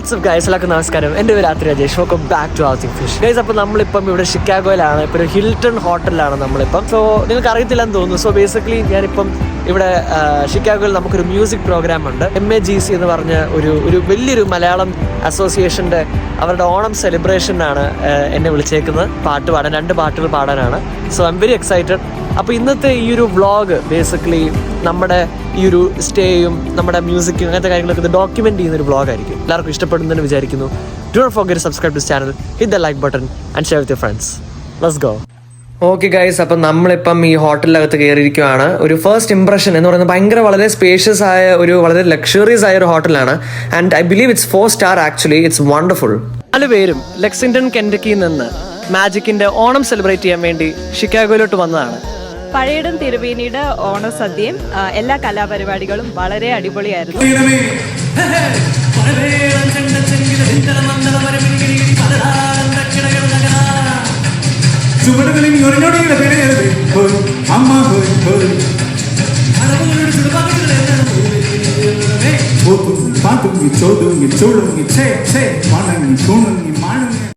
WhatsApp guys, എല്ലാവർക്കും നമസ്കാരം. എൻ്റെ പേര് രാത്രി Rajesh. Welcome back to housing fish guys. അപ്പോൾ നമ്മളിപ്പം ഇവിടെ ഷിക്കാഗോയിലാണ്. ഇപ്പോൾ ഒരു ഹിൽട്ടൺ ഹോട്ടലിലാണ് നമ്മളിപ്പം. സോ നിങ്ങൾക്ക് അറിയത്തില്ലെന്ന് തോന്നുന്നു. സോ ബേസിക്കലി ഞാനിപ്പം ഇവിടെ ഷിക്കാഗോയിൽ നമുക്കൊരു മ്യൂസിക് പ്രോഗ്രാം ഉണ്ട്. MAGC എന്ന് പറഞ്ഞ ഒരു വലിയൊരു മലയാളം അസോസിയേഷൻ്റെ അവരുടെ ഓണം സെലിബ്രേഷനാണ് എന്നെ വിളിച്ചേക്കുന്നത്. പാട്ട് പാടാൻ, 2 പാട്ടുകൾ പാടാനാണ്. So I am very excited. അപ്പോൾ ഇന്നത്തെ ഈ ഒരു വ്ളോഗ് ബേസിക്കലി നമ്മുടെ ഈ ഒരു സ്റ്റേയും നമ്മുടെ മ്യൂസിക്കും അങ്ങനത്തെ കാര്യങ്ങളൊക്കെ ഇത് ഡോക്യുമെൻ്റ് ചെയ്യുന്നൊരു വ്ളോഗായിരിക്കും. എല്ലാവർക്കും ഇഷ്ടപ്പെടുന്നെന്ന് വിചാരിക്കുന്നു. Do not forget to subscribe to channel, hit the like button and share with your friends. Let's go. Okay guys, അപ്പം നമ്മളിപ്പം ഈ ഹോട്ടലിനകത്ത് കയറിയിരിക്കുകയാണ്. ഒരു ഫസ്റ്റ് ഇംപ്രഷൻ എന്ന് പറയുന്നത് ഭയങ്കര വളരെ സ്പേഷ്യസ് ആയ വളരെ ലക്ഷറിയസ് ആയ ഒരു ഹോട്ടലാണ്. And I believe it's 4 star. Actually it's wonderful. 4 പേരും ലെക്സിംഗ്ടൺ കെൻറ്റക്കിയിൽ നിന്ന് മാജിക്കിന്റെ ഓണം സെലിബ്രേറ്റ് ചെയ്യാൻ വേണ്ടി ഷിക്കാഗോയിലോട്ട് വന്നതാണ്. പഴയിടം തിരുവേനിയുടെ ഓണസദ്യയും എല്ലാ കലാപരിപാടികളും വളരെ അടിപൊളിയായിരുന്നു. ചോടുങ്ങി ചോടുങ്ങി ചേ ചേ മണങ്ങി തുണങ്ങി മണങ്ങി